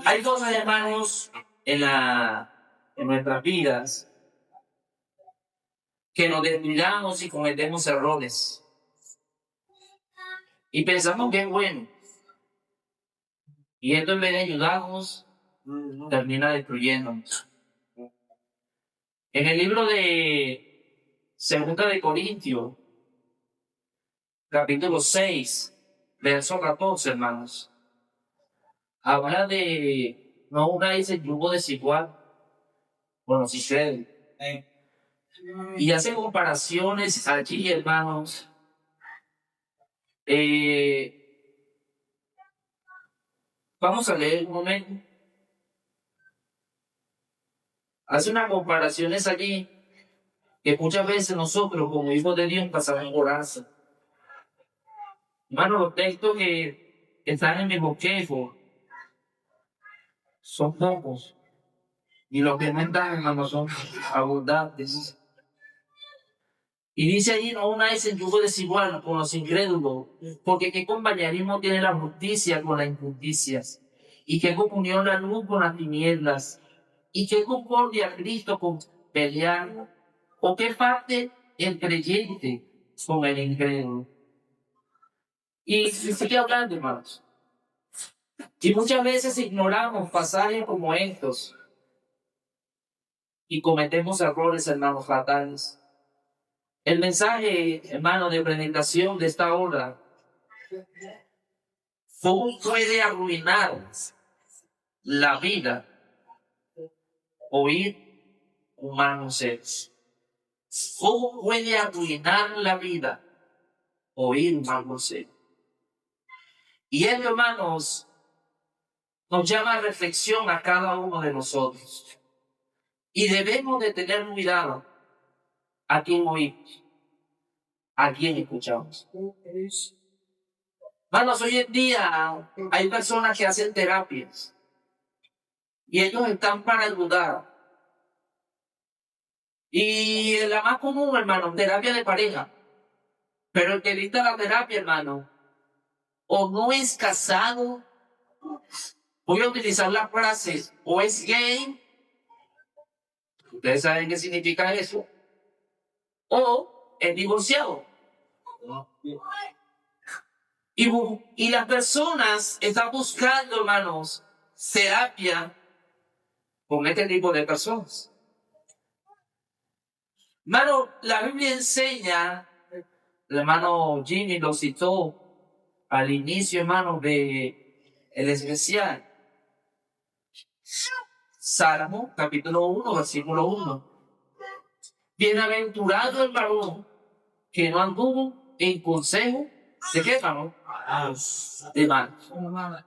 Hay cosas, hermanos, en nuestras vidas que nos descuidamos y cometemos errores. Y pensamos que es bueno. Y esto, en vez de ayudarnos, termina destruyéndonos. En el libro de Segunda de Corintios, capítulo 6, verso 14, hermanos, habla de no unáis el yugo desigual con los incrédulos. Y hace comparaciones allí, hermanos. Vamos a leer un momento. Hace unas comparaciones allí que muchas veces nosotros, como hijos de Dios, pasamos por alto. Hermanos, los textos que están en mi bosquejo son pocos. Y los que no están, hermanos, son abundantes. Y dice allí, no unáis el yugo desigual con los incrédulos, porque qué compañerismo tiene la justicia con las injusticias, y qué comunión la luz con las tinieblas, y qué concordia Cristo con pelear, o qué parte el creyente con el incrédulo. Y sigue hablando, hermanos. Y muchas veces ignoramos pasajes como estos y cometemos errores, hermanos, fatales. El mensaje, hermano, de presentación de esta obra puede arruinar la vida, oír humanos seres. ¿Cómo puede arruinar la vida, oír humanos seres? Y él, hermanos, nos llama a reflexión a cada uno de nosotros. Y debemos de tener cuidado a quién oímos, a quién escuchamos. Hermanos, hoy en día hay personas que hacen terapias y ellos están para ayudar. Y la más común, hermano, terapia de pareja. Pero el que dicta la terapia, hermano, o no es casado, voy a utilizar las frases, o es gay, ustedes saben qué significa eso, o es divorciado. Y las personas están buscando, hermanos, terapia con este tipo de personas. Hermano, la Biblia enseña, el hermano Jimmy lo citó al inicio, hermano, de el especial. Salmo, capítulo 1, versículo 1. Bienaventurado el varón que no anduvo en consejo de qué, hermano, de malos.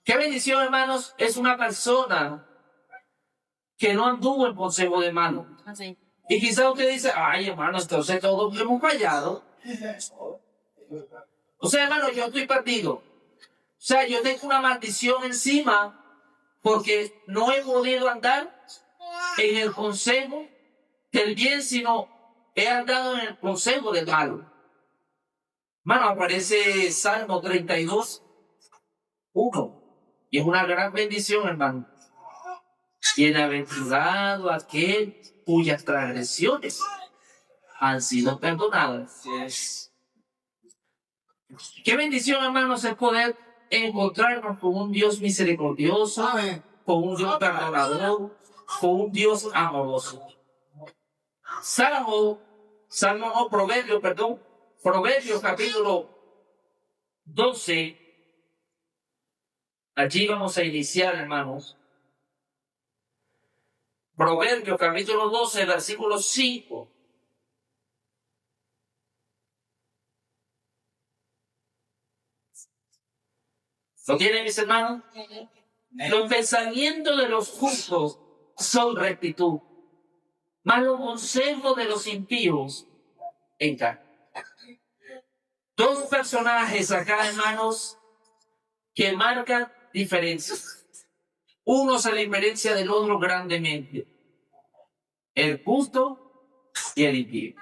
Qué bendición, hermanos, es una persona que no anduvo en consejo de malos. Y quizás usted dice, ay, hermano, entonces todos hemos fallado. O sea, hermano, yo estoy perdido. O sea, yo tengo una maldición encima porque no he podido andar en el consejo del bien, sino he andado en el consejo del malo. Hermano, aparece Salmo 32, 1. Y es una gran bendición, hermano. Bienaventurado aquel cuyas transgresiones han sido perdonadas. Yes. Qué bendición, hermanos, es poder encontrarnos con un Dios misericordioso, con un Dios perdonador, con un Dios amoroso. Proverbios capítulo 12. Allí vamos a iniciar, hermanos. Proverbios capítulo 12, versículo 5. ¿Lo tienen, mis hermanos? Los pensamientos de los justos son rectitud, mas los consejos de los impíos engaño. Dos personajes acá, hermanos, que marcan diferencias. Uno se diferencia del otro grandemente. El justo y el impío.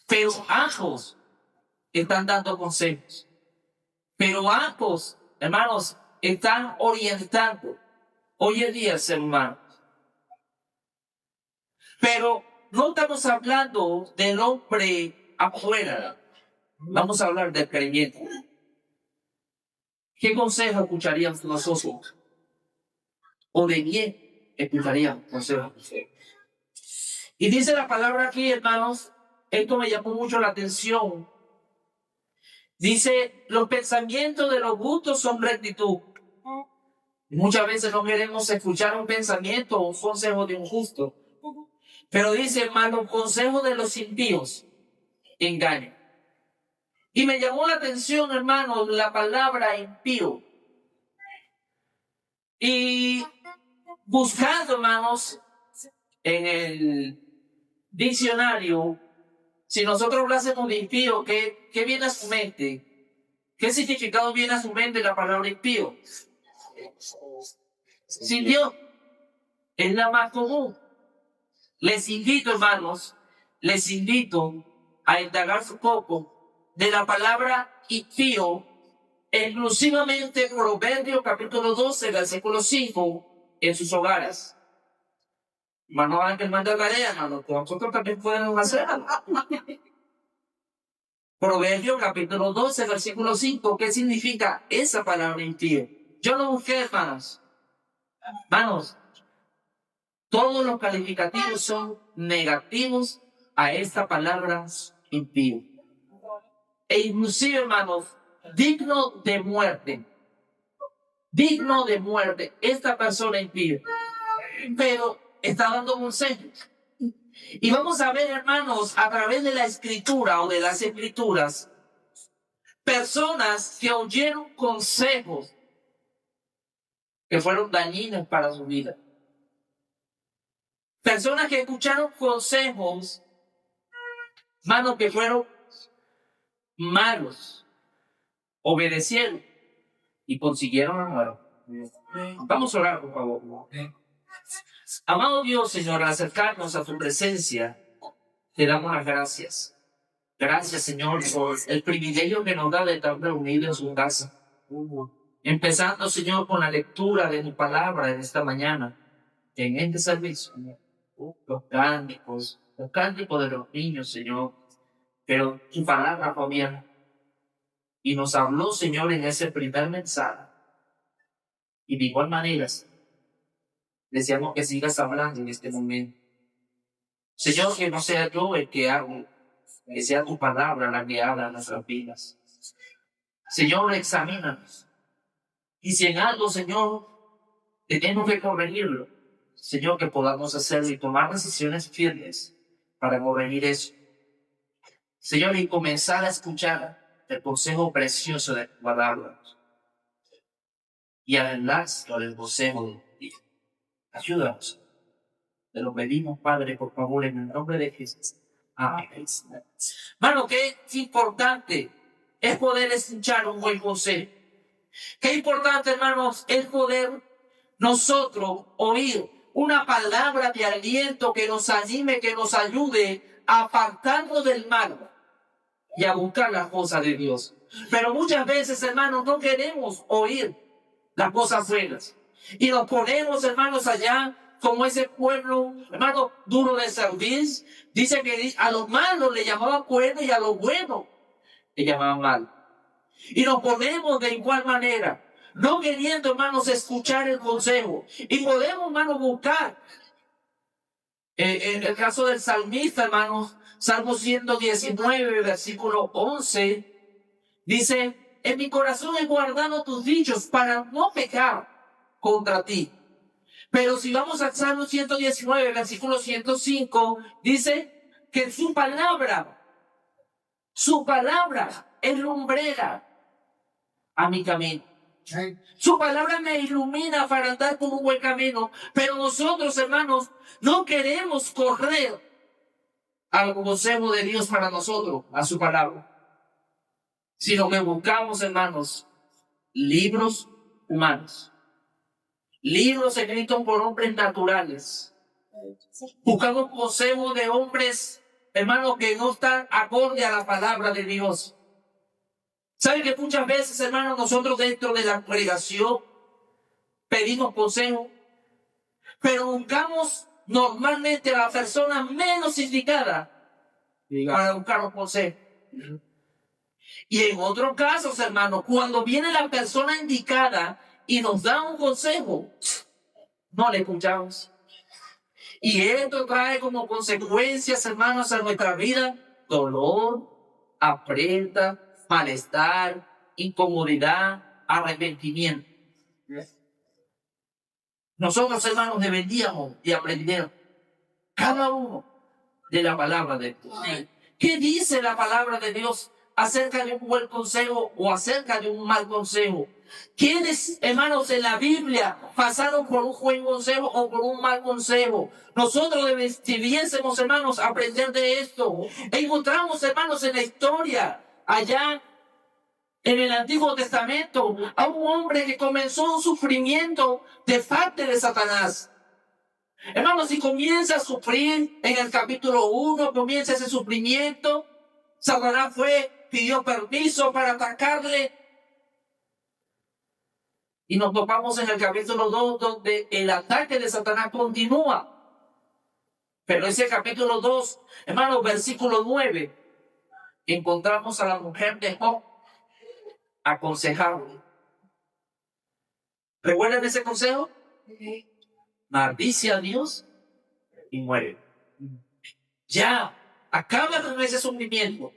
Pero ambos están dando consejos. Pero ambos, hermanos, están orientando hoy en día el ser humano. Pero no estamos hablando del hombre afuera, vamos a hablar del creyente. ¿Qué consejo escucharíamos nosotros? ¿O de quién escucharíamos consejos? Y dice la palabra aquí, hermanos, esto me llamó mucho la atención. Dice, los pensamientos de los justos son rectitud. Muchas veces no queremos escuchar un pensamiento o un consejo de un justo. Pero dice, hermano, los consejos de los impíos engañan. Y me llamó la atención, hermano, la palabra impío. Y buscando, hermanos, en el diccionario, si nosotros hablásemos de impío, ¿qué viene a su mente? ¿Qué significado viene a su mente la palabra impío? Sin Dios. Es la más común. Les invito, hermanos, a indagar un poco de la palabra impío, exclusivamente Proverbios capítulo 12, versículo 5, en sus hogares. Hermano Ángel manda tarea, hermano, nosotros también podemos hacerlo. Proverbios capítulo 12, versículo 5, ¿qué significa esa palabra impío? Yo lo busqué, hermanos. Hermanos, todos los calificativos son negativos a esta palabra impío. E inclusive, hermanos, digno de muerte. Digno de muerte. Esta persona impío. Pero está dando consejos. Y vamos a ver, hermanos, a través de la escritura o de las escrituras, personas que oyeron consejos que fueron dañinos para su vida. Personas que escucharon consejos, hermanos, que fueron malos, obedecieron y consiguieron amor. Vamos a orar, por favor. Amado Dios, Señor, al acercarnos a tu presencia, te damos las gracias. Gracias, Señor, por el privilegio que nos da de estar reunidos en su casa. Empezando, Señor, con la lectura de tu palabra en esta mañana, en este servicio. Los cánticos de los niños, Señor. Pero tu palabra, Fabián, y nos habló, Señor, en ese primer mensaje. Y de igual manera, deseamos que sigas hablando en este momento. Señor, que no sea yo el que hago, que sea tu palabra la que habla en nuestras vidas. Señor, examínanos. Y si en algo, Señor, tenemos que corregirlo, Señor, que podamos hacerlo y tomar decisiones firmes para corregir eso. Señor, y comenzar a escuchar el consejo precioso de tu palabra. Y adelante con el consejo de Dios. Ayúdanos. Te lo pedimos, Padre, por favor, en el nombre de Jesús. Amén. Hermano, qué importante es poder escuchar un buen consejo. Qué importante, hermanos, es poder nosotros oír una palabra de aliento que nos anime, que nos ayude a apartarnos del mal y a buscar las cosas de Dios. Pero muchas veces, hermanos, no queremos oír las cosas buenas. Y nos ponemos, hermanos, allá como ese pueblo, hermano, duro de servir. Dice que a los malos le llamaban bueno y a los buenos le llamaban mal. Y nos ponemos de igual manera, no queriendo, hermanos, escuchar el consejo. Y podemos, hermanos, buscar. En el caso del salmista, hermanos, Salmo 119, versículo 11, dice, en mi corazón he guardado tus dichos para no pecar contra ti. Pero si vamos al Salmo 119, versículo 105, dice que su palabra es lumbrera a mi camino. Su palabra me ilumina para andar por un buen camino. Pero nosotros, hermanos, no queremos correr al consejo de Dios para nosotros, a su palabra. Sino que buscamos, hermanos, libros humanos. Libros escritos por hombres naturales. Buscamos consejos de hombres, hermanos, que no están acorde a la palabra de Dios. ¿Saben que muchas veces, hermanos, nosotros dentro de la congregación pedimos consejo, pero buscamos normalmente a la persona menos indicada para buscar un consejo. Y en otros casos, hermanos, cuando viene la persona indicada y nos da un consejo, no le escuchamos. Y esto trae como consecuencias, hermanos, a nuestra vida dolor, afrenta, malestar, incomodidad, arrepentimiento. Nosotros, hermanos, deberíamos de aprender cada uno de la palabra de Dios. ¿Qué dice la palabra de Dios acerca de un buen consejo o acerca de un mal consejo? ¿Quiénes, hermanos, en la Biblia pasaron por un buen consejo o por un mal consejo? Nosotros debiésemos, hermanos, aprender de esto. Encontramos, hermanos, en la historia, allá en el Antiguo Testamento, a un hombre que comenzó un sufrimiento de parte de Satanás. Hermanos, si comienza a sufrir en el capítulo 1, comienza ese sufrimiento, Satanás pidió permiso para atacarle. Y nos topamos en el capítulo 2, donde el ataque de Satanás continúa. Pero ese capítulo 2, hermanos, versículo 9, encontramos a la mujer de Job aconsejarle. ¿Recuerdan ese consejo? Maldice a Dios y muere. Ya, acaba con ese sufrimiento.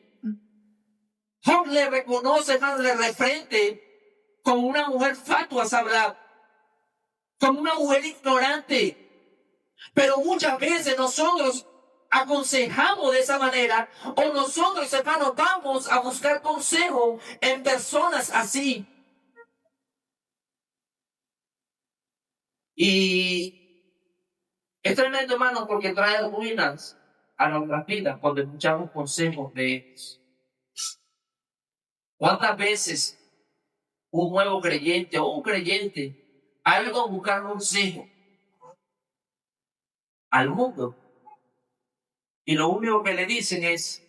Job le reconoce, hermano, le refrente como una mujer fatua, sabrá, como una mujer ignorante. Pero muchas veces nosotros aconsejamos de esa manera, o nosotros, hermanos, vamos a buscar consejo en personas así. Y es tremendo, hermano, porque trae ruinas a nuestras vidas cuando escuchamos consejos de ellos. ¿Cuántas veces un nuevo creyente o un creyente ha ido a buscar consejo al mundo? Y lo único que le dicen es,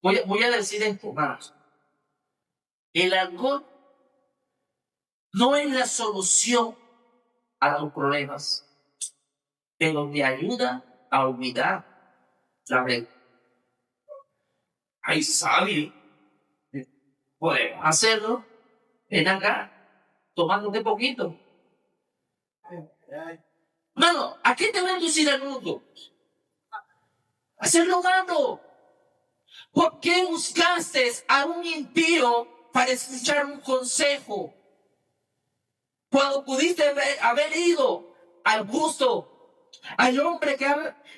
voy a decir esto, hermanos, el alcohol no es la solución a los problemas, pero te ayuda a olvidar la verdad. Hay sabio, puede hacerlo, ven acá, tomándote poquito. Mano, ¿a qué te va a inducir el mundo? Hacerlo malo. ¿Por qué buscaste a un impío para escuchar un consejo? Cuando pudiste haber ido al justo, al hombre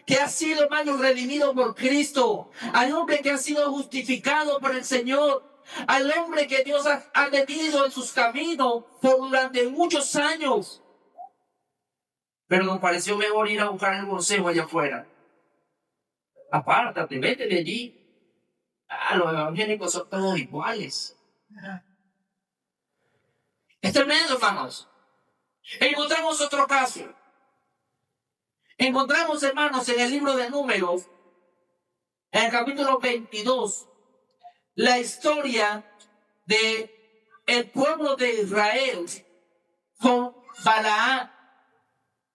que ha sido, hermano, redimido por Cristo, al hombre que ha sido justificado por el Señor, al hombre que Dios ha tenido en sus caminos durante muchos años. Pero nos pareció mejor ir a buscar el consejo allá afuera. Apártate, vete de allí. Los evangélicos son todos iguales. Es tremendo, hermanos. Encontramos otro caso. Encontramos, hermanos, en el libro de Números, en el capítulo 22, la historia de el pueblo de Israel con Balaam.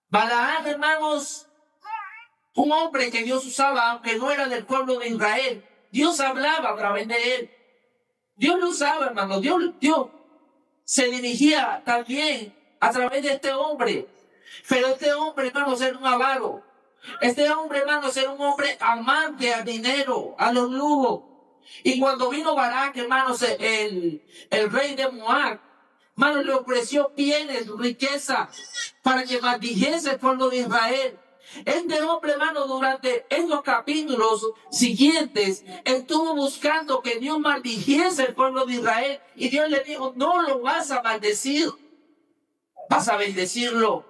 Balaam, hermanos, un hombre que Dios usaba, aunque no era del pueblo de Israel. Dios hablaba a través de él. Dios lo usaba, hermano. Dios se dirigía también a través de este hombre. Pero este hombre, hermanos, era un avaro. Este hombre, hermanos, era un hombre amante al dinero, a los lujos. Y cuando vino Barak, hermanos, el rey de Moab, hermanos, le ofreció bienes, riqueza, para que maldijese el pueblo de Israel. Este hombre, hermano, durante estos capítulos siguientes, estuvo buscando que Dios maldijese el pueblo de Israel. Y Dios le dijo, no lo vas a maldecir, vas a bendecirlo.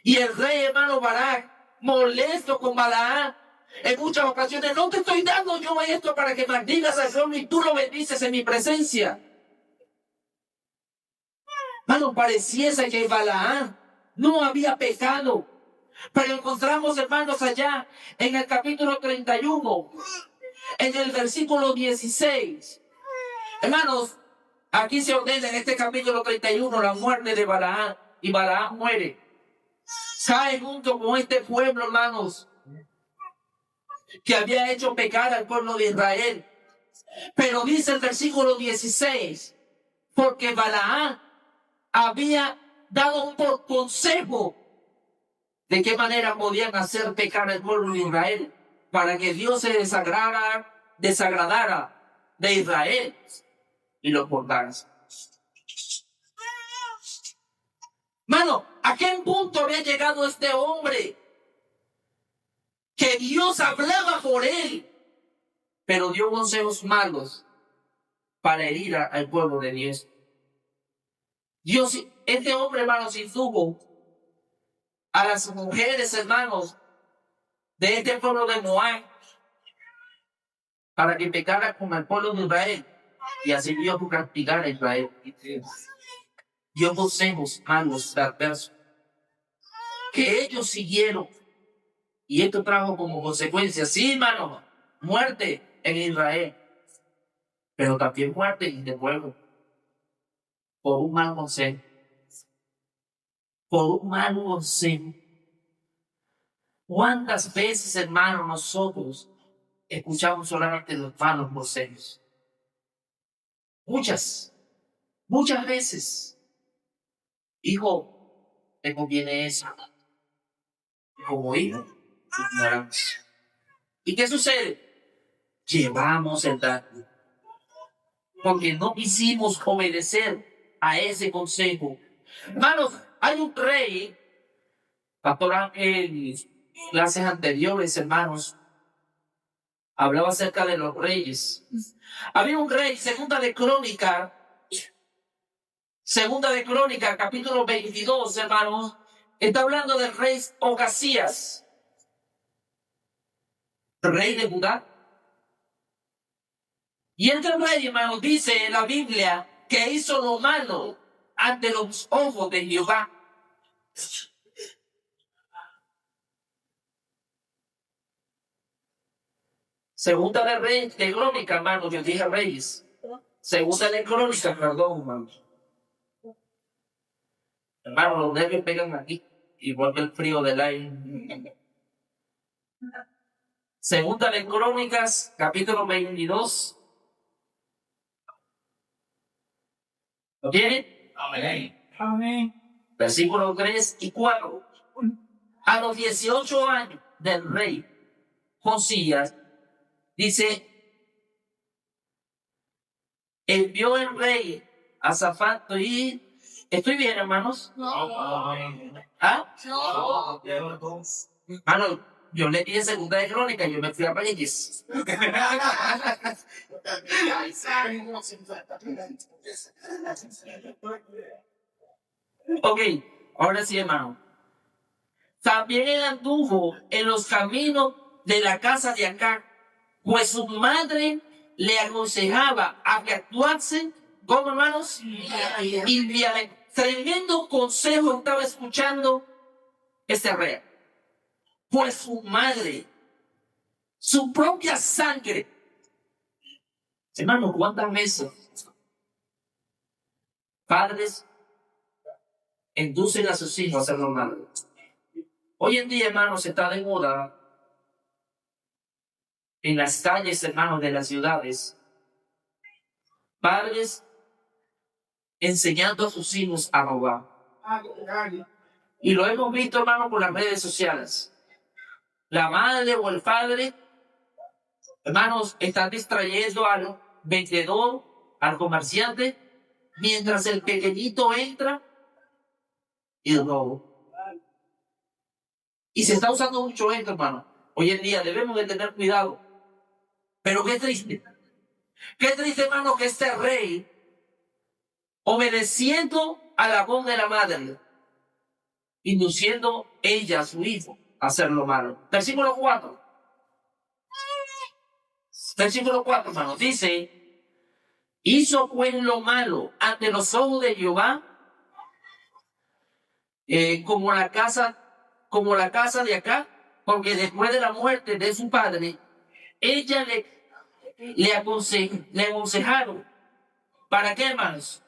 Y el rey, hermano Barak, molesto con Balaam, en muchas ocasiones, no te estoy dando yo esto para que maldigas al pueblo y tú lo bendices en mi presencia. Hermano, pareciese que Balaam no había pecado. Pero encontramos, hermanos, allá en el capítulo 31, en el versículo 16. Hermanos, Aquí se ordena en este capítulo 31 la muerte de Balaam, y Balaam muere. Cae junto con este pueblo, hermanos, que había hecho pecar al pueblo de Israel. Pero dice el versículo 16, porque Balaam había dado un consejo de qué manera podían hacer pecar al pueblo de Israel para que Dios se desagradara de Israel y lo cortara. Mano, ¿a qué punto había llegado este hombre? Que Dios hablaba por él, pero dio consejos malos para herir al pueblo de Dios. Este hombre, hermanos, indujo a las mujeres, hermanos, de este pueblo de Moab para que pecara con el pueblo de Israel, y así Dios castigar a Israel. Dio consejos malos, perversos, que ellos siguieron, y esto trajo como consecuencia, sí, hermano, muerte en Israel, pero también muerte en el pueblo, por un mal consejo. Por un mal consejo. ¿Cuántas veces, hermanos, nosotros escuchamos solamente los malos consejos? Muchas veces. Hijo, te conviene eso. Como hijo, ignoramos. ¿Y qué sucede? Llevamos el daño. Porque no quisimos obedecer a ese consejo. Hermanos, hay un rey, Pastor Ángel, clases anteriores, hermanos, hablaba acerca de los reyes. Había un rey, segunda de Crónica, capítulo 22, hermanos, está hablando del rey Ocasías, rey de Judá. Y este rey, hermanos, dice en la Biblia que hizo lo malo ante los ojos de Jehová. Segunda de Reyes, de Crónica, hermano, yo dije Reyes. Segunda de Crónica, perdón, hermano. Hermano, los nervios pegan aquí, igual que el frío del aire. Segunda de Crónicas, capítulo 22. ¿Lo tienen? Amén. Amén. Versículos 3 y 4. A los 18 años del rey Josías, dice, envió el rey a Safat. ¿Estoy bien, hermanos? No. ¿Ah? No. Hermano, yo le di en segunda de Crónica, yo me fui a Reyes. Ok, ahora sí, hermano. También él anduvo en los caminos de la casa de Acá, pues su madre le aconsejaba a que actuase como, hermanos, inviable. Tremendo consejo estaba escuchando este rey. Pues su madre, su propia sangre. Hermano, ¿cuántas veces padres inducen a sus hijos a hacer lo malo? Hoy en día, hermanos, está de moda en las calles, hermanos, de las ciudades, padres enseñando a sus hijos a robar. Y lo hemos visto, hermanos, por las redes sociales. La madre o el padre, hermanos, están distrayendo al vendedor, al comerciante, mientras el pequeñito entra y roba. Y se está usando mucho esto, hermano. Hoy en día debemos de tener cuidado. Pero qué triste. Qué triste, hermano, que este rey, obedeciendo a la voz de la madre, induciendo ella a su hijo a hacer lo malo. Versículo 4. Versículo 4, hermano, dice, hizo pues lo malo ante los ojos de Jehová, como la casa de Acá, porque después de la muerte de su padre, ella le aconsejaron ¿Para qué, hermanos?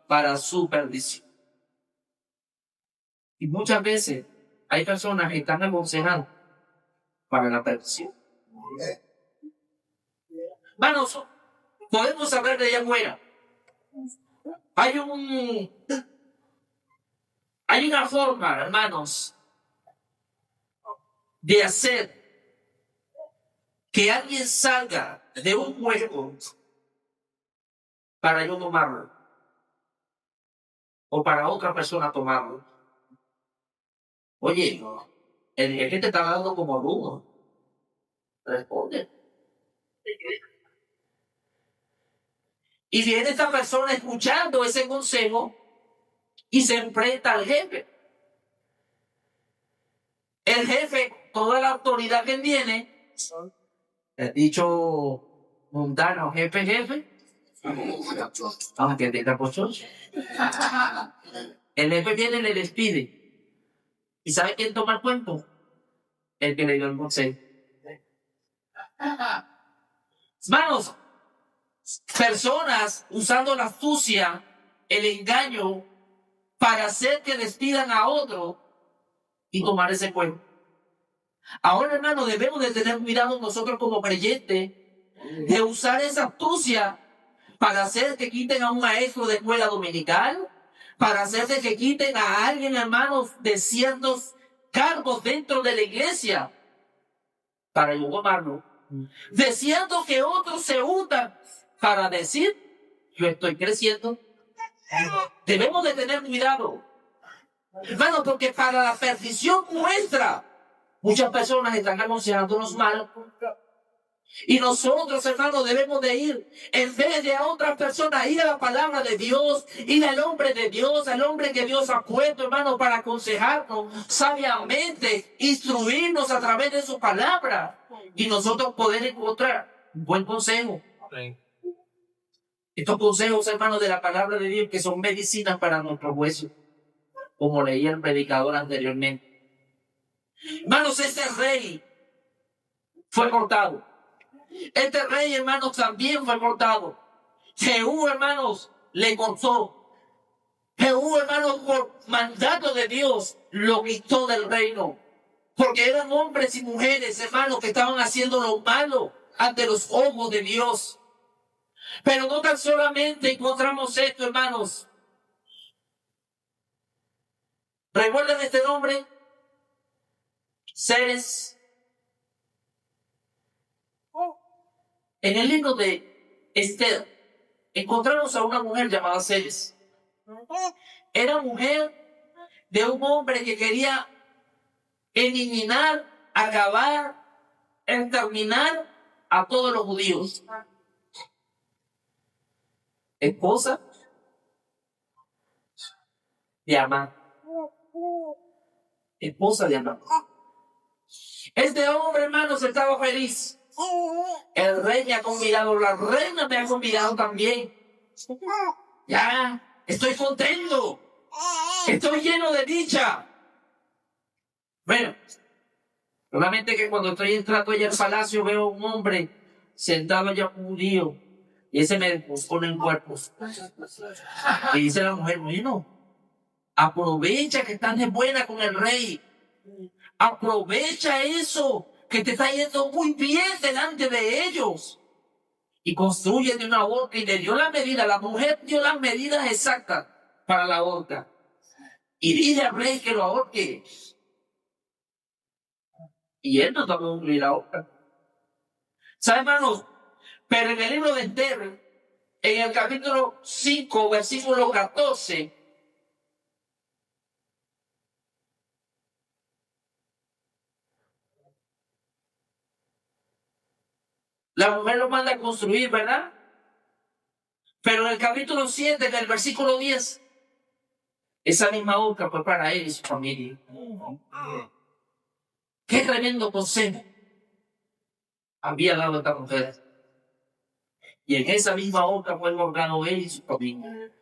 Para su perdición. Y muchas veces hay personas que están aconsejando para la perdición. Hermanos, podemos hablar de allá afuera. Hay una forma, hermanos, de hacer que alguien salga de un hueco para yo tomarlo, o para otra persona tomarlo. Oye, el jefe te está dando como alumno. Responde. Y viene esta persona escuchando ese consejo y se enfrenta al jefe. El jefe, toda la autoridad que tiene, el dicho mundano, jefe, aunque tenga pochos. El jefe viene y le despide. ¿Y sabe quién toma el cuento? El que le dio el consejo. Hermanos, personas usando la astucia, el engaño, para hacer que despidan a otro y tomar ese cuento. Ahora, hermano, debemos de tener cuidado nosotros como creyentes de usar esa astucia para hacer que quiten a un maestro de escuela dominical, para hacer que quiten a alguien, hermanos, de ciertos cargos dentro de la iglesia, para yo tomarlo. Deseando que otros se unan para decir, yo estoy creciendo. Debemos de tener cuidado, hermano, porque para la perdición nuestra, muchas personas están aconsejándonos mal. Y nosotros, hermanos, debemos de ir, en vez de a otras personas, ir a la palabra de Dios, ir al hombre de Dios, al hombre que Dios ha puesto, hermano, para aconsejarnos sabiamente, instruirnos a través de su palabra, y nosotros poder encontrar un buen consejo. Estos consejos, hermanos, de la palabra de Dios, que son medicinas para nuestros huesos, como leía el predicador anteriormente. Hermanos, este rey fue cortado. Este rey, hermanos, también fue cortado. Jehú, hermanos, le cortó. Jehú, hermanos, por mandato de Dios, lo quitó del reino. Porque eran hombres y mujeres, hermanos, que estaban haciendo lo malo ante los ojos de Dios. Pero no tan solamente encontramos esto, hermanos. ¿Recuerdan este nombre? Ceres. En el libro de Esther, encontramos a una mujer llamada Ceres. Era mujer de un hombre que quería eliminar, acabar, exterminar a todos los judíos. Esposa de Amán. Esposa de Amán. Este hombre, hermanos, estaba feliz. El rey me ha convidado, la reina me ha convidado también. Ya, estoy contento. Estoy lleno de dicha. Bueno, solamente que cuando estoy entrando allá al palacio veo un hombre sentado allá judío y ese me pone en cuerpos. Y dice la mujer, bueno, aprovecha que estás de buena con el rey. Aprovecha eso, que te está yendo muy bien delante de ellos. Y construye de una horca y le dio la medida. La mujer dio las medidas exactas para la horca. Y dile al rey que lo ahorque. Y él no tomó a cumplir la horca. ¿Sabe, hermanos? Pero en el libro de Esther, en el capítulo 5, versículo 14, la mujer lo manda a construir, ¿verdad? Pero en el capítulo 7, del versículo 10, esa misma horca fue para él y su familia. Qué tremendo consejo había dado esta mujer. Y en esa misma horca fue colgado él y su familia.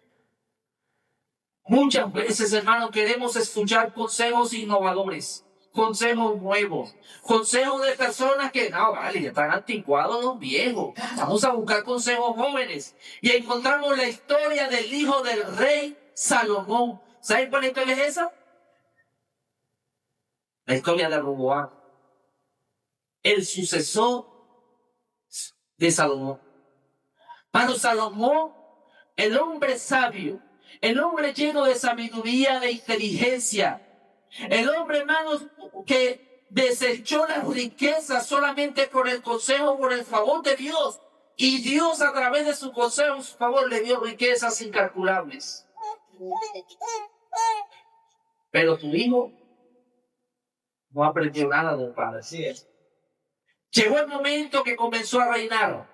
Muchas veces, hermanos, queremos escuchar consejos innovadores, consejos nuevos, consejos de personas que, no, vale, ya están anticuados los viejos. Vamos a buscar consejos jóvenes. Y encontramos la historia del hijo del rey Salomón. ¿Saben cuál historia es esa? La historia de Roboam, el sucesor de Salomón. Para Salomón, el hombre sabio, el hombre lleno de sabiduría, de inteligencia, el hombre, hermanos, que desechó las riquezas solamente por el consejo, por el favor de Dios. Y Dios, a través de su consejo, su favor, le dio riquezas incalculables. Pero tu hijo no aprendió nada del padre. Llegó el momento que comenzó a reinar.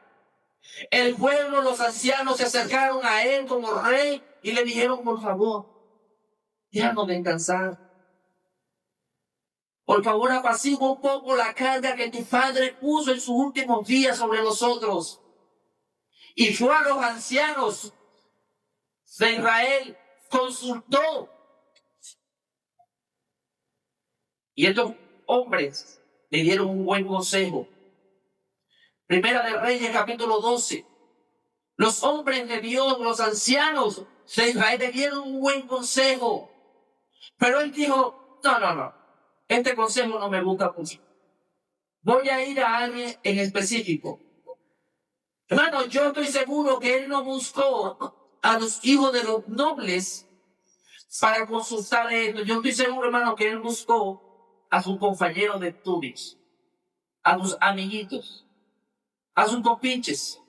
El pueblo, los ancianos se acercaron a él como rey y le dijeron, por favor, déjanos descansar. Por favor, apacigua un poco la carga que tu padre puso en sus últimos días sobre nosotros. Y fue a los ancianos de Israel, consultó. Y estos hombres le dieron un buen consejo. Primera de Reyes, capítulo 12. Los hombres de Dios, los ancianos de Israel le dieron un buen consejo. Pero él dijo, no. Este consejo no me gusta mucho. Voy a ir a alguien en específico. Hermano, yo estoy seguro que él no buscó a los hijos de los nobles para consultar esto. Yo estoy seguro, hermano, que él buscó a sus compañeros de estudios, a sus amiguitos, a sus compinches,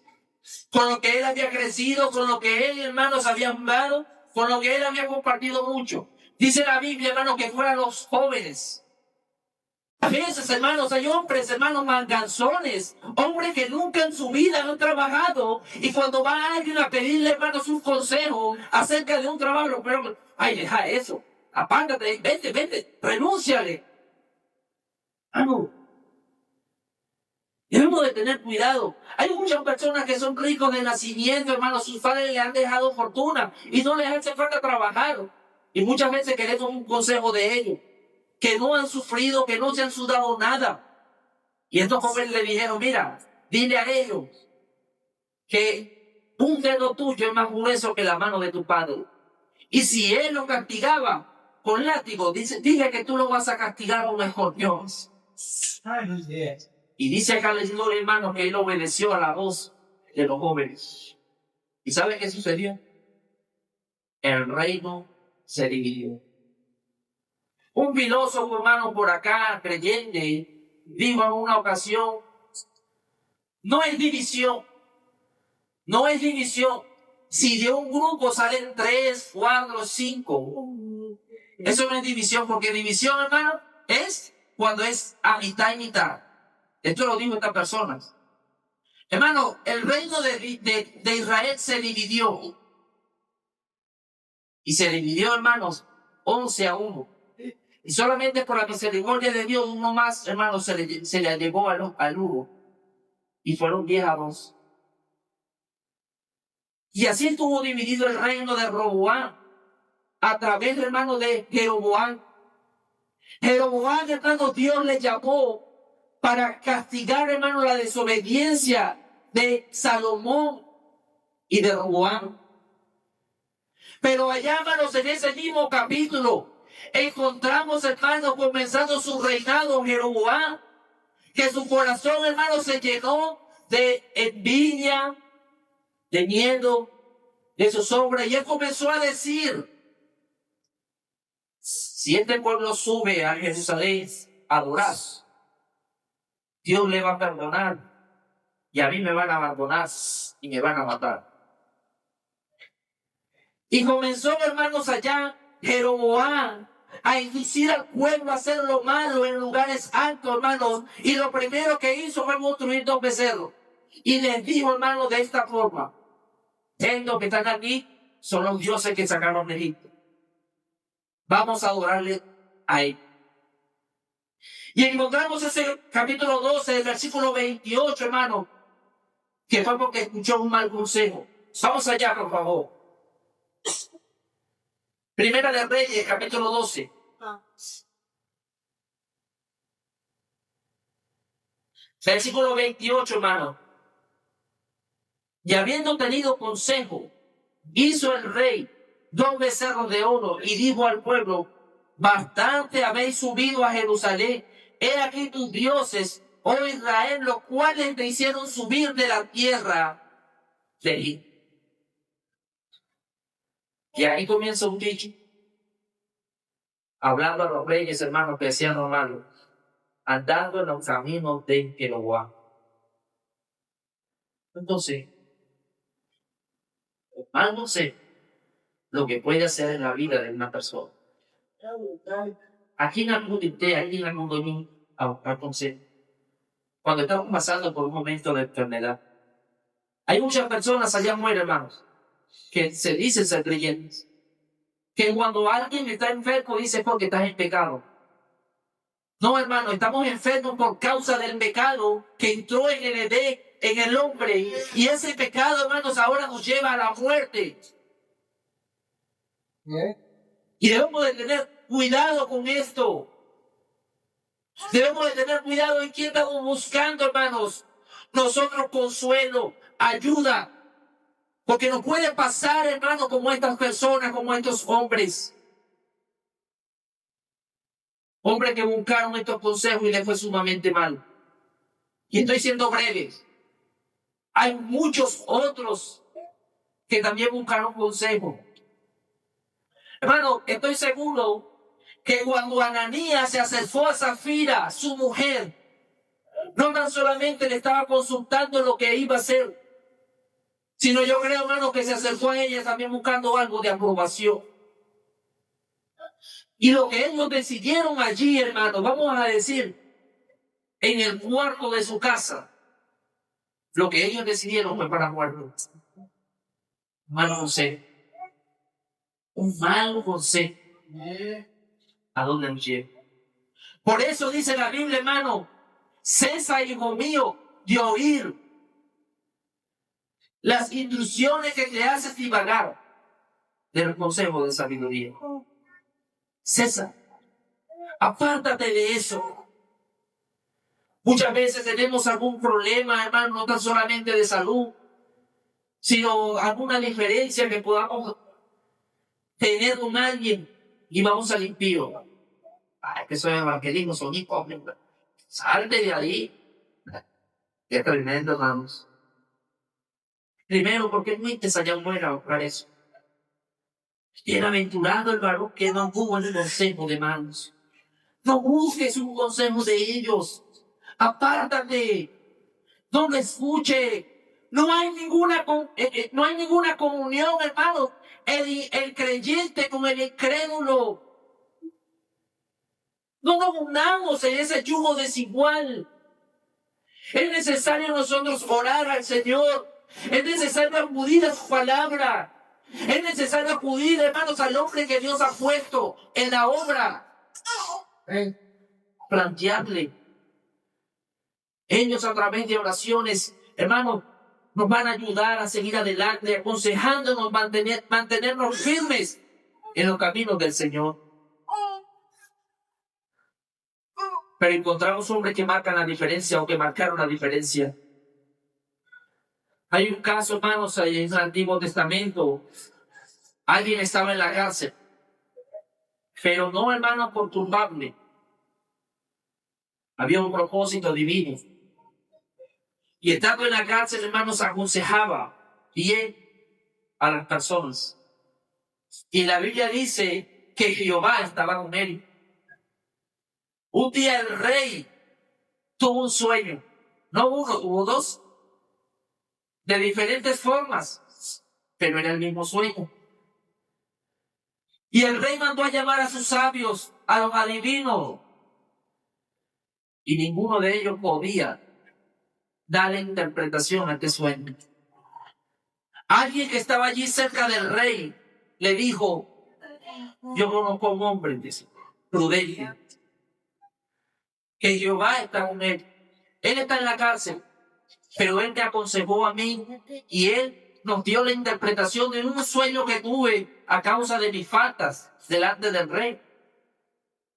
con lo que él había crecido, con lo que él, hermanos, había amado, con lo que él había compartido mucho. Dice la Biblia, hermano, que fueran los jóvenes. A veces, hermanos, hay hombres, hermanos, manganzones, hombres que nunca en su vida han trabajado, y cuando va alguien a pedirle, hermanos, un consejo acerca de un trabajo, pero, ay, deja eso, apágate, vete, renúnciale. Debemos de tener cuidado. Hay muchas personas que son ricos de nacimiento, hermanos, sus padres le han dejado fortuna y no les hace falta trabajar. Y muchas veces queremos un consejo de ellos, que no han sufrido, que no se han sudado nada. Y estos jóvenes le dijeron, mira, dile a ellos que un dedo tuyo es más grueso que la mano de tu padre. Y si él lo castigaba con látigo, dile que tú lo vas a castigar con mejor Dios. Y dice acá el Señor, hermano, que él obedeció a la voz de los jóvenes. ¿Y sabe qué sucedió? El reino se dividió. Un filósofo, hermano, por acá, creyente, dijo en una ocasión, no es división. Si de un grupo salen 3, 4, 5, eso no es división, porque división, hermano, es cuando es a mitad y mitad. Esto lo dijo esta persona. Hermano, el reino de Israel se dividió. Y se dividió, hermanos, 11-1. Y solamente por la misericordia de Dios, uno más, hermanos, se le allegó al uno. Y fueron 10-2. Y así estuvo dividido el reino de Roboam, a través, hermano, de Jeroboam. Jeroboam, hermano, Dios le llamó para castigar, hermano, la desobediencia de Salomón y de Roboam. Pero allá, hermanos, en ese mismo capítulo, encontramos, hermanos, comenzando su reinado, Jeroboam, que su corazón, hermanos, se llenó de envidia, de miedo, de zozobra, y él comenzó a decir, si este pueblo sube a Jerusalén a adorar, Dios le va a perdonar, y a mí me van a abandonar y me van a matar. Y comenzó, hermanos, allá Jeroboam a inducir al pueblo a hacer lo malo en lugares altos, hermanos. Y lo primero que hizo fue construir 2 becerros. Y les dijo, hermanos, de esta forma, estos que están aquí son los dioses que sacaron de Egipto. Vamos a adorarle a él. Y encontramos ese capítulo 12, el versículo 28, hermano, que fue porque escuchó un mal consejo. Vamos allá, por favor. Primera de Reyes, capítulo 12. Versículo 28, hermano. Y habiendo tenido consejo, hizo el rey 2 becerros de oro y dijo al pueblo: bastante habéis subido a Jerusalén. He aquí tus dioses, oh Israel, los cuales te hicieron subir de la tierra de Egipto. Y ahí comienza un dicho, hablando a los reyes, hermanos, que decían lo malo, andando en los caminos de Jehová. Entonces, no sé lo que puede hacer en la vida de una persona. ¿A quién acudiste? ¿A quién acudí a buscar consejo? Cuando estamos pasando por un momento de enfermedad. Hay muchas personas allá afuera, hermanos, que se dicen ser creyentes. Que cuando alguien está enfermo dice porque estás en pecado. No, hermano, estamos enfermos por causa del pecado que entró en el Edén, en el hombre. Y ese pecado, hermanos, ahora nos lleva a la muerte. Y debemos de tener cuidado con esto. Debemos de tener cuidado en quién estamos buscando, hermanos. Nosotros consuelo, ayuda. Porque nos puede pasar, hermanos, como estas personas, como estos hombres. Hombres que buscaron estos consejos y les fue sumamente mal. Y estoy siendo breve. Hay muchos otros que también buscaron consejo. Hermano, estoy seguro que cuando Ananías se acercó a Zafira, su mujer, no tan solamente le estaba consultando lo que iba a hacer, sino yo creo, hermano, que se acercó a ella también buscando algo de aprobación. Y lo que ellos decidieron allí, hermano, vamos a decir, en el cuarto de su casa, lo que ellos decidieron fue para guardar. Hermano José, un mal consejo, ¿a dónde nos lleva? Por eso dice la Biblia, hermano, cesa, hijo mío, de oír las instrucciones que te haces divagar del consejo de sabiduría. Cesa, apártate de eso. Muchas veces tenemos algún problema, hermano, no tan solamente de salud, sino alguna diferencia que podamos tener con alguien y vamos al impío. Ay, que soy evangelismo, son hipócritas. Salte de ahí. Qué tremendo, hermanos. Primero, porque no te allá afuera a buscar eso. Bienaventurado el varón que no tuvo el consejo de manos. No busques un consejo de ellos. Apártate. No lo escuche. No hay ninguna comunión, hermano. El creyente con el incrédulo. No nos unamos en ese yugo desigual. Es necesario nosotros orar al Señor. Es necesario acudir a su palabra. Es necesario acudir, hermanos, al hombre que Dios ha puesto en la obra. Plantearle. Ellos a través de oraciones, hermanos, nos van a ayudar a seguir adelante, aconsejándonos, mantenernos firmes en los caminos del Señor. Pero encontramos hombres que marcan la diferencia o que marcaron la diferencia. Hay un caso, hermanos, en el Antiguo Testamento. Alguien estaba en la cárcel, pero no, hermano, por culpable. Había un propósito divino. Y estando en la cárcel, hermanos, aconsejaba bien a las personas. Y la Biblia dice que Jehová estaba con él. Un día el rey tuvo un sueño. No uno, tuvo dos. De diferentes formas. Pero era el mismo sueño. Y el rey mandó a llamar a sus sabios, a los adivinos. Y ninguno de ellos podía darle interpretación a este sueño. Alguien que estaba allí cerca del rey le dijo: yo conozco a un hombre, dice, prudente, que Jehová está con él. Él está en la cárcel, pero él me aconsejó a mí y él nos dio la interpretación de un sueño que tuve a causa de mis faltas delante del rey.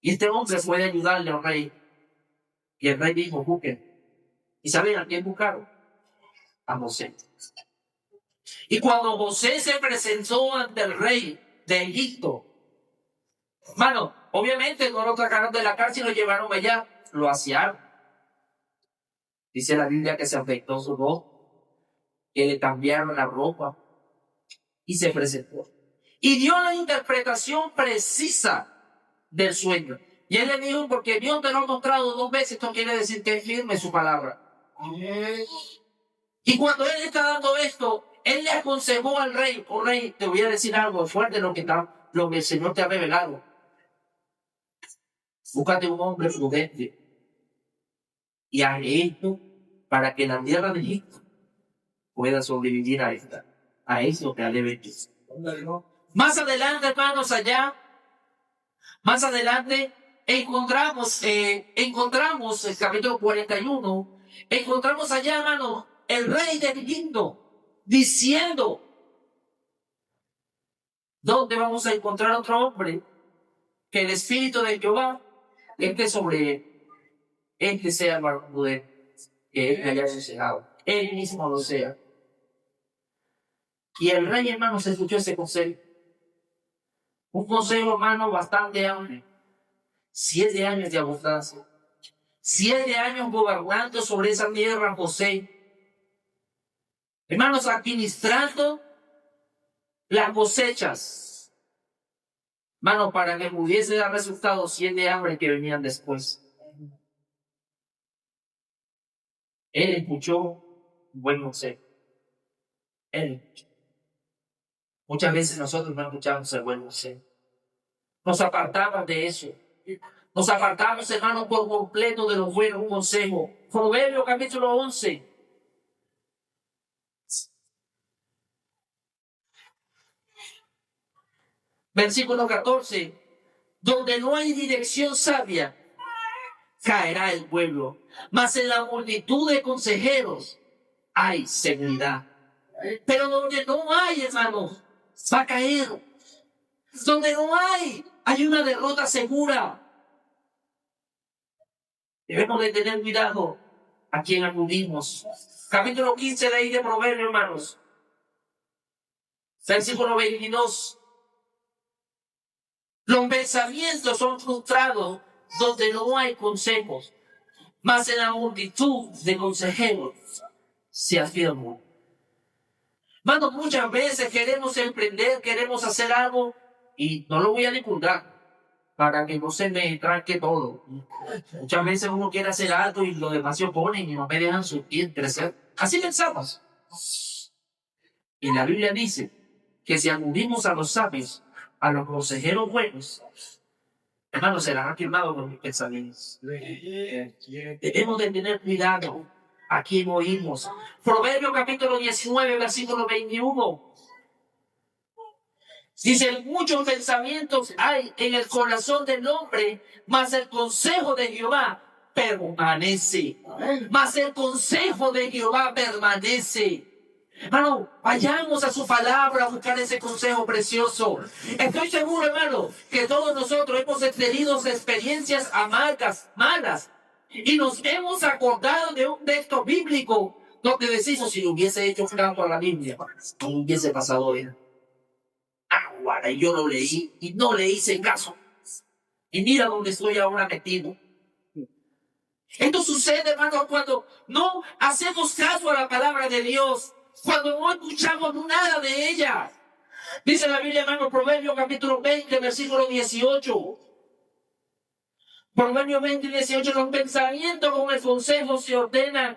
Y este hombre puede ayudarle al rey. Y el rey dijo: busquen. ¿Y saben a quién buscaron? A José. Y cuando José se presentó ante el rey de Egipto, hermano, obviamente no lo sacaron de la cárcel y lo llevaron allá, lo asearon. Dice la Biblia que se afectó su voz, que le cambiaron la ropa y se presentó. Y dio la interpretación precisa del sueño. Y él le dijo, porque Dios te lo ha mostrado 2 veces, esto quiere decir que es firme su palabra. Y cuando él está dando esto, él le aconsejó al rey, oh rey, te voy a decir algo fuerte lo que el Señor te ha revelado. Búscate un hombre prudente y haz esto para que la tierra de Egipto pueda sobrevivir a eso que ha de venir. Más adelante, hermanos, más adelante encontramos el capítulo 41, encontramos allá, hermano, el rey de Egipto diciendo, ¿dónde vamos a encontrar otro hombre que el espíritu de Jehová esté sobre él, sea el varón prudente, que él haya aconsejado, él mismo lo sea? Y el rey, hermano, se escuchó ese consejo. Un consejo, hermano, bastante amplio. 7 años de abundancia. 7 años gobernando sobre esa tierra José. Hermanos, administrando las cosechas. Hermano, para que pudiese dar resultados 7 hambre que venían después. Él escuchó un buen consejo. Él escuchó. Muchas veces nosotros no escuchamos el buen consejo. Nos apartamos de eso. Nos apartamos, hermano, por completo de los buenos consejos. Proverbios capítulo 11. Versículo 14. Donde no hay dirección sabia, caerá el pueblo. Mas en la multitud de consejeros hay seguridad. Pero donde no hay, hermanos, va a caer. Donde no hay una derrota segura. Debemos de tener cuidado a quien acudimos. Capítulo 15 de ahí de Proverbios, hermanos. Versículo 22. Los pensamientos son frustrados donde no hay consejos, mas en la multitud de consejeros se afirman. Hermano, muchas veces queremos emprender, queremos hacer algo y no lo voy a divulgar para que no se me tranque todo. Muchas veces uno quiere hacer algo y los demás se oponen y no me dejan surgir, crecer. Así pensamos. Y la Biblia dice que si acudimos a los sabios, a los consejeros buenos, hermanos, serán afirmados con mis pensamientos. Debemos de tener cuidado a quién oímos. Proverbios capítulo 19, versículo 21. Dice, muchos pensamientos hay en el corazón del hombre, mas el consejo de Jehová permanece. Mas el consejo de Jehová permanece. Hermano, vayamos a su palabra a buscar ese consejo precioso. Estoy seguro, hermano, que todos nosotros hemos tenido experiencias amargas, malas, y nos hemos acordado de un texto bíblico donde decimos, si hubiese hecho caso a la Biblia, no hubiese pasado bien. Ahora yo lo leí y no le hice caso. Y mira dónde estoy ahora metido. Esto sucede, hermano, cuando no hacemos caso a la palabra de Dios, cuando no escuchamos nada de ella. Dice la Biblia, hermano, Proverbios capítulo 20, versículo 18. Proverbios 20, 18, los pensamientos con el consejo se ordenan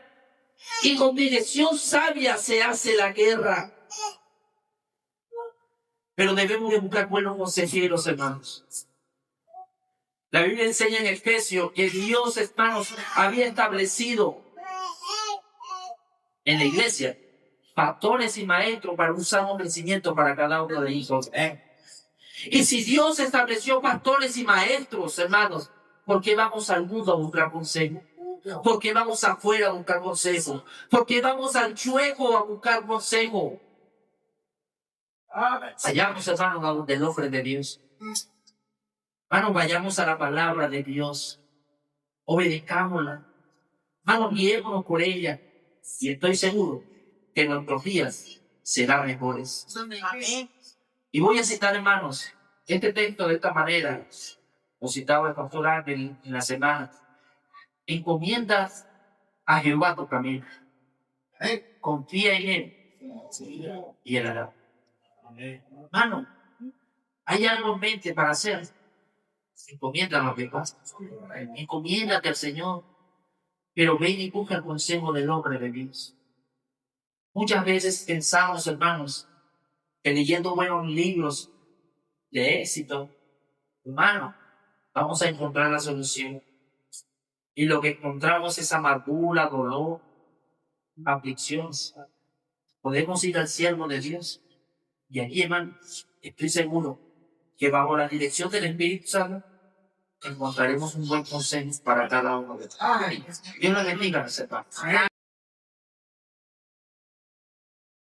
y con dirección sabia se hace la guerra. Pero debemos de buscar buenos consejeros, hermanos. La Biblia enseña en Efesios que Dios, hermanos, había establecido en la iglesia pastores y maestros para un sano crecimiento para cada uno de ellos. Y si Dios estableció pastores y maestros, hermanos, ¿por qué vamos al mundo a buscar consejo? ¿Por qué vamos afuera a buscar consejo? ¿Por qué vamos al chueco a buscar consejo? Vayamos, hermanos, a donde el hombre de Dios. Hermanos, vayamos a la palabra de Dios. Obedezcámosla. Hermano, guiémonos por ella. Y estoy seguro que nuestros días serán mejores. Y voy a citar, hermanos, este texto de esta manera. Lo citaba el pastor Ángel en la semana. Encomienda a Jehová tu camino. Confía en él y él hará. Hermano, hay algo en mente para hacer. Encomiéndalo a Jehová. Encomiéndate al Señor. Pero ven y busca el consejo del hombre de Dios. Muchas veces pensamos, hermanos, que leyendo buenos libros de éxito, hermano, vamos a encontrar la solución. Y lo que encontramos es amargura, dolor, aflicción. Podemos ir al siervo de Dios. Y aquí, hermano, estoy seguro que bajo la dirección del Espíritu Santo encontraremos un buen consejo para cada uno de nosotros. Dios lo bendiga, hermano.